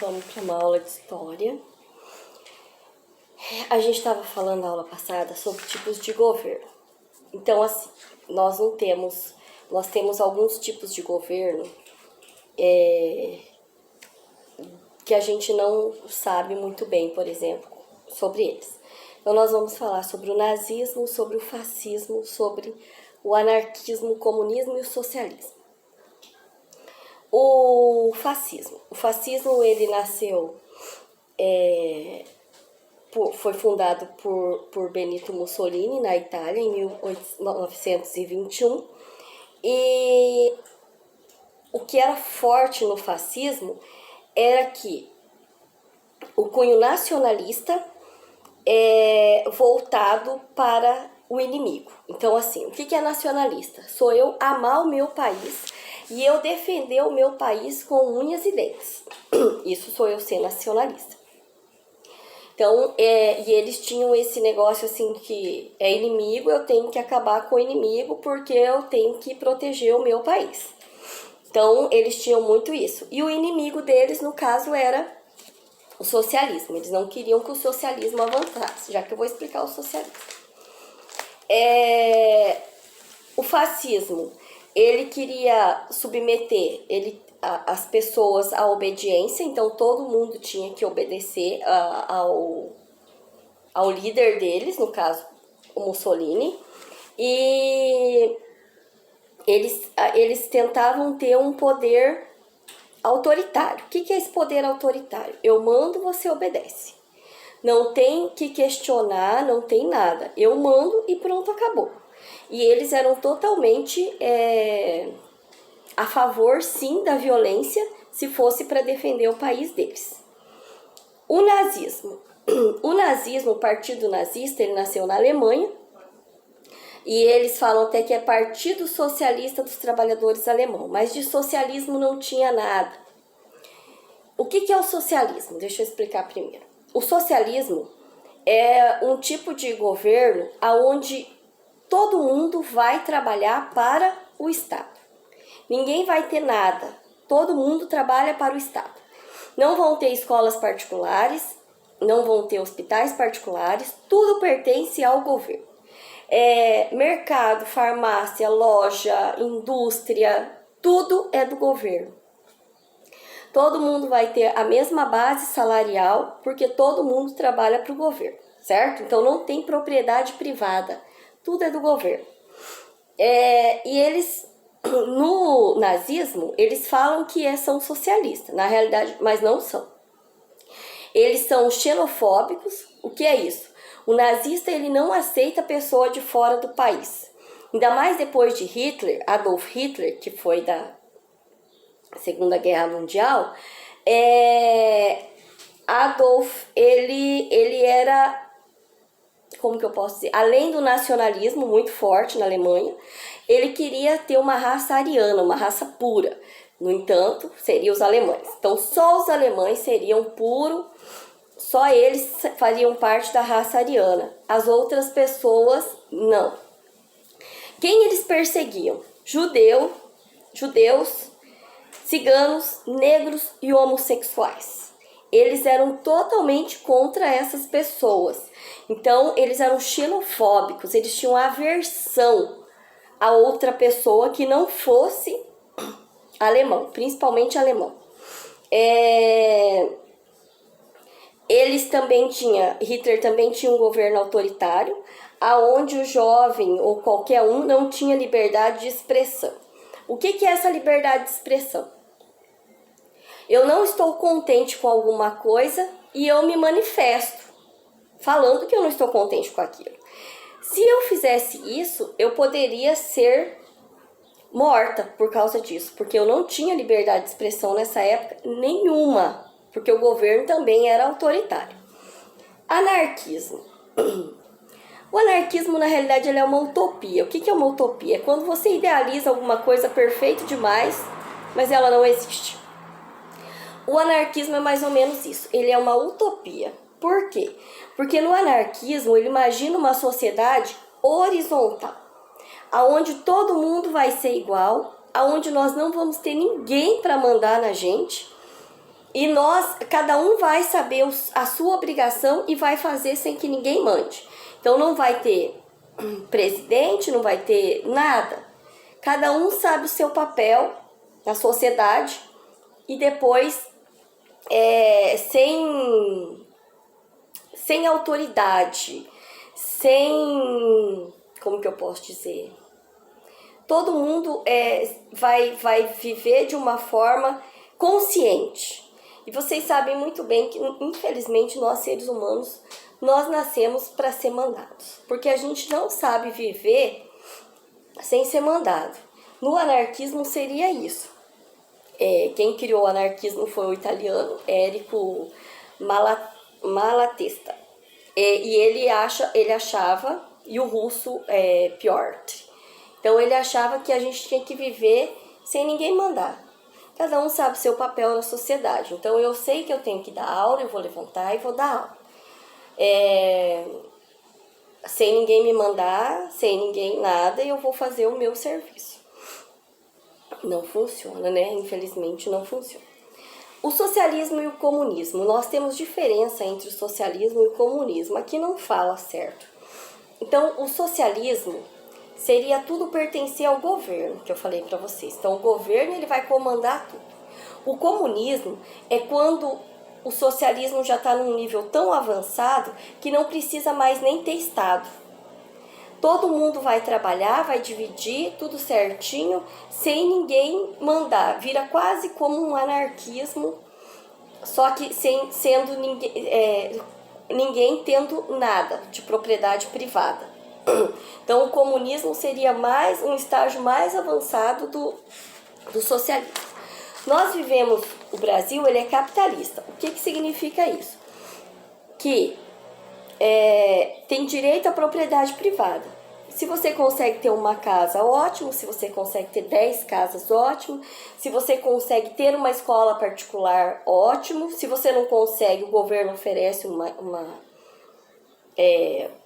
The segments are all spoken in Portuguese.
vamos para uma aula de história. A gente estava falando na aula passada sobre tipos de governo. Então, assim, nós temos alguns tipos de governo que a gente não sabe muito bem, por exemplo, sobre eles. Então, nós vamos falar sobre o nazismo, sobre o fascismo, sobre o anarquismo, o comunismo e o socialismo. O fascismo ele nasceu, foi fundado por Benito Mussolini na Itália em 1921, e o que era forte no fascismo era que o cunho nacionalista voltado para o inimigo. Então, assim, o que é nacionalista? Sou eu amar o meu país e eu defender o meu país com unhas e dentes. Isso sou eu ser nacionalista. Então, e eles tinham esse negócio assim que é inimigo, eu tenho que acabar com o inimigo porque eu tenho que proteger o meu país. Então, eles tinham muito isso. E o inimigo deles, no caso, era o socialismo. Eles não queriam que o socialismo avançasse, já que eu vou explicar o socialismo. O fascismo, ele queria submeter as pessoas à obediência, então todo mundo tinha que obedecer ao líder deles, no caso, o Mussolini, e eles tentavam ter um poder autoritário. O que é esse poder autoritário? Eu mando, você obedece. Não tem que questionar, não tem nada. Eu mando e pronto, acabou. E eles eram totalmente a favor, sim, da violência, se fosse para defender o país deles. O nazismo. O partido nazista, ele nasceu na Alemanha, e eles falam até que é Partido Socialista dos Trabalhadores Alemão, mas de socialismo não tinha nada. O que é o socialismo? Deixa eu explicar primeiro. O socialismo é um tipo de governo onde todo mundo vai trabalhar para o Estado. Ninguém vai ter nada. Todo mundo trabalha para o Estado. Não vão ter escolas particulares, não vão ter hospitais particulares, tudo pertence ao governo. Mercado, farmácia, loja, indústria, tudo é do governo. Todo mundo vai ter a mesma base salarial, porque todo mundo trabalha para o governo, certo? Então não tem propriedade privada, tudo é do governo. E eles, no nazismo, eles falam que são socialistas, na realidade, mas não são. Eles são xenofóbicos. O que é isso? O nazista, ele não aceita pessoa de fora do país. Ainda mais depois de Hitler, Adolf Hitler, que foi da Segunda Guerra Mundial, Adolf, ele era, como que eu posso dizer, além do nacionalismo muito forte na Alemanha, ele queria ter uma raça ariana, uma raça pura. No entanto, seriam os alemães. Então, só os alemães seriam puros, só eles fariam parte da raça ariana. As outras pessoas, não. Quem eles perseguiam? Judeus, ciganos, negros e homossexuais. Eles eram totalmente contra essas pessoas. Então, eles eram xenofóbicos, eles tinham aversão a outra pessoa que não fosse alemão, principalmente alemão. Hitler também tinha um governo autoritário, aonde o jovem ou qualquer um não tinha liberdade de expressão. O que é essa liberdade de expressão? Eu não estou contente com alguma coisa e eu me manifesto, falando que eu não estou contente com aquilo. Se eu fizesse isso, eu poderia ser morta por causa disso, porque eu não tinha liberdade de expressão nessa época nenhuma, porque o governo também era autoritário. Anarquismo. O anarquismo, na realidade, ele é uma utopia. O que é uma utopia? É quando você idealiza alguma coisa perfeita demais, mas ela não existe. O anarquismo é mais ou menos isso. Ele é uma utopia. Por quê? Porque no anarquismo, ele imagina uma sociedade horizontal, aonde todo mundo vai ser igual, aonde nós não vamos ter ninguém para mandar na gente, E cada um vai saber a sua obrigação e vai fazer sem que ninguém mande. Então não vai ter presidente, não vai ter nada. Cada um sabe o seu papel na sociedade e depois, sem autoridade, como que eu posso dizer? Todo mundo vai viver de uma forma consciente. E vocês sabem muito bem que, infelizmente, nós seres humanos, nós nascemos para ser mandados. Porque a gente não sabe viver sem ser mandado. No anarquismo seria isso. Quem criou o anarquismo foi o italiano Érico Malatesta. E ele achava, e o russo Piotr. Então ele achava que a gente tinha que viver sem ninguém mandar. Cada um sabe seu papel na sociedade. Então eu sei que eu tenho que dar aula, eu vou levantar e vou dar aula. Sem ninguém me mandar, sem ninguém nada, eu vou fazer o meu serviço. Não funciona, né? Infelizmente não funciona. O socialismo e o comunismo. Nós temos diferença entre o socialismo e o comunismo. Aqui não fala certo. Então, o socialismo seria tudo pertencer ao governo, que eu falei para vocês. Então, o governo ele vai comandar tudo. O comunismo é quando o socialismo já está num nível tão avançado que não precisa mais nem ter Estado. Todo mundo vai trabalhar, vai dividir tudo certinho, sem ninguém mandar. Vira quase como um anarquismo, só que sendo ninguém tendo nada de propriedade privada. Então o comunismo seria um estágio mais avançado do socialismo. Nós vivemos, o Brasil ele é capitalista. O que significa isso? Que tem direito à propriedade privada. Se você consegue ter uma casa, ótimo. Se você consegue ter 10 casas, ótimo. Se você consegue ter uma escola particular, ótimo. Se você não consegue, o governo oferece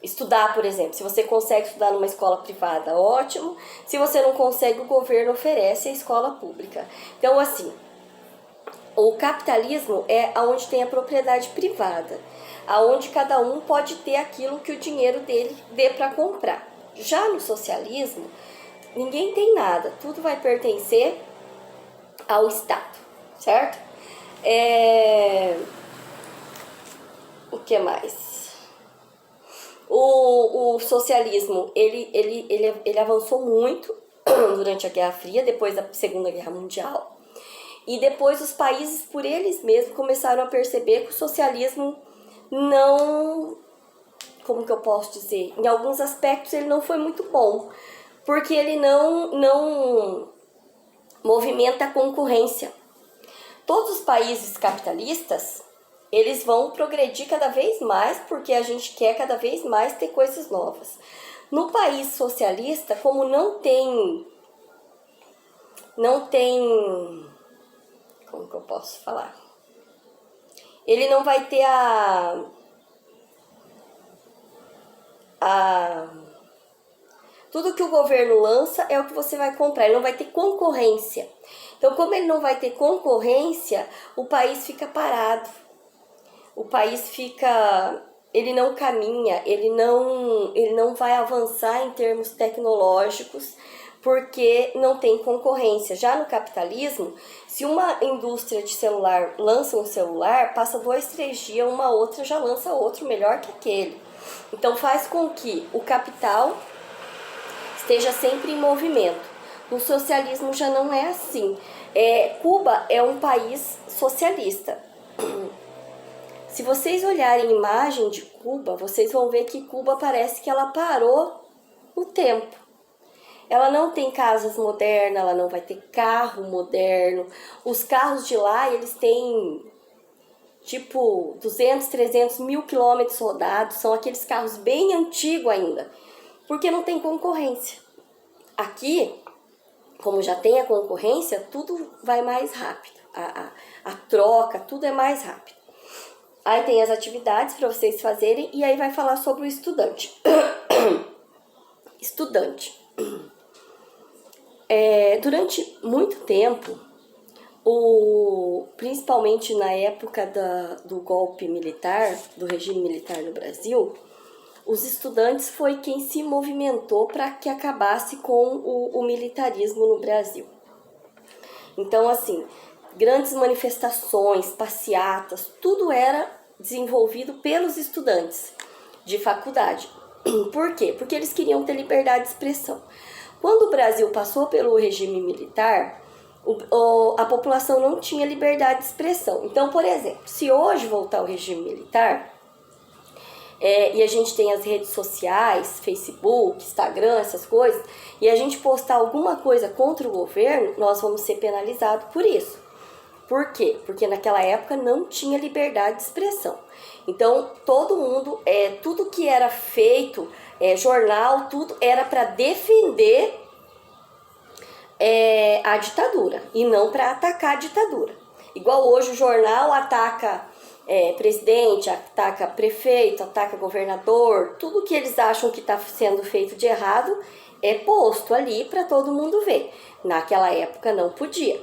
estudar, por exemplo. Se você consegue estudar numa escola privada, ótimo. Se você não consegue, o governo oferece a escola pública. Então, assim, o capitalismo é onde tem a propriedade privada, aonde cada um pode ter aquilo que o dinheiro dele dê para comprar. Já no socialismo, ninguém tem nada, tudo vai pertencer ao Estado, certo? O que mais? O socialismo, ele avançou muito durante a Guerra Fria, depois da Segunda Guerra Mundial. E depois os países, por eles mesmos, começaram a perceber que o socialismo não... Como que eu posso dizer? Em alguns aspectos ele não foi muito bom, porque ele não movimenta a concorrência. Todos os países capitalistas, eles vão progredir cada vez mais, porque a gente quer cada vez mais ter coisas novas. No país socialista, como não tem... Como que eu posso falar? Ele não vai ter tudo que o governo lança é o que você vai comprar, ele não vai ter concorrência. Então, como ele não vai ter concorrência, o país fica parado. O país ele não caminha, ele não vai avançar em termos tecnológicos, porque não tem concorrência. Já no capitalismo, se uma indústria de celular lança um celular, passa 2, 3 dias, uma outra já lança outro melhor que aquele. Então faz com que o capital esteja sempre em movimento. No socialismo já não é assim. Cuba é um país socialista. Se vocês olharem a imagem de Cuba, vocês vão ver que Cuba parece que ela parou no tempo. Ela não tem casas modernas, ela não vai ter carro moderno. Os carros de lá, eles têm tipo 200, 300 mil quilômetros rodados. São aqueles carros bem antigos ainda, porque não tem concorrência. Aqui, como já tem a concorrência, tudo vai mais rápido. A troca, tudo é mais rápido. Aí tem as atividades para vocês fazerem e aí vai falar sobre o estudante. Estudante. Durante muito tempo, Principalmente na época do golpe militar, do regime militar no Brasil, os estudantes foi quem se movimentou para que acabasse com o militarismo no Brasil. Então, assim, grandes manifestações, passeatas, tudo era desenvolvido pelos estudantes de faculdade. Por quê? Porque eles queriam ter liberdade de expressão. Quando o Brasil passou pelo regime militar, a população não tinha liberdade de expressão. Então, por exemplo, se hoje voltar ao regime militar, e a gente tem as redes sociais, Facebook, Instagram, essas coisas, e a gente postar alguma coisa contra o governo, nós vamos ser penalizados por isso. Por quê? Porque naquela época não tinha liberdade de expressão. Então, todo mundo, tudo que era feito, jornal, tudo era para defender a ditadura e não para atacar a ditadura. Igual hoje o jornal ataca presidente, ataca prefeito, ataca governador, tudo que eles acham que está sendo feito de errado é posto ali para todo mundo ver. Naquela época não podia.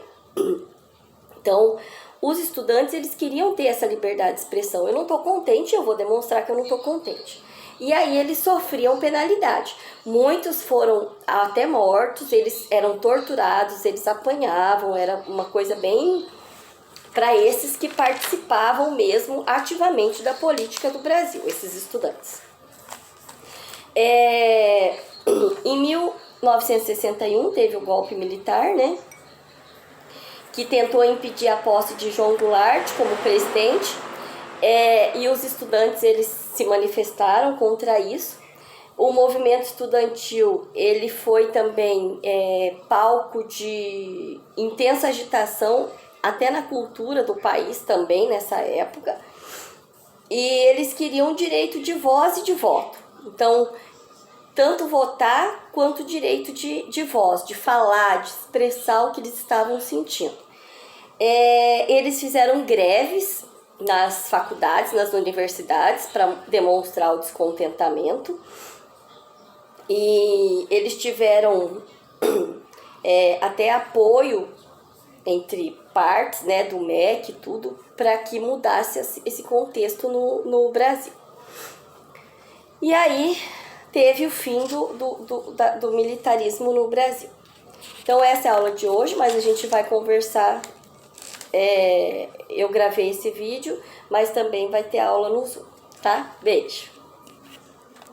Então, os estudantes, eles queriam ter essa liberdade de expressão. Eu não estou contente, eu vou demonstrar que eu não estou contente. E aí eles sofriam penalidade. Muitos foram até mortos, eles eram torturados, eles apanhavam, era uma coisa bem para esses que participavam mesmo ativamente da política do Brasil, esses estudantes. Em 1961 teve o golpe militar, né? Que tentou impedir a posse de João Goulart como presidente, e os estudantes eles se manifestaram contra isso. O movimento estudantil ele foi também palco de intensa agitação, até na cultura do país também nessa época, e eles queriam direito de voz e de voto. Então, tanto votar quanto direito de voz, de falar, de expressar o que eles estavam sentindo. Eles fizeram greves nas faculdades, nas universidades, para demonstrar o descontentamento. E eles tiveram até apoio entre partes, né, do MEC e tudo, para que mudasse esse contexto no Brasil. E aí teve o fim do militarismo no Brasil. Então essa é a aula de hoje, mas a gente vai conversar. Eu gravei esse vídeo, mas também vai ter aula no Zoom, tá? Beijo!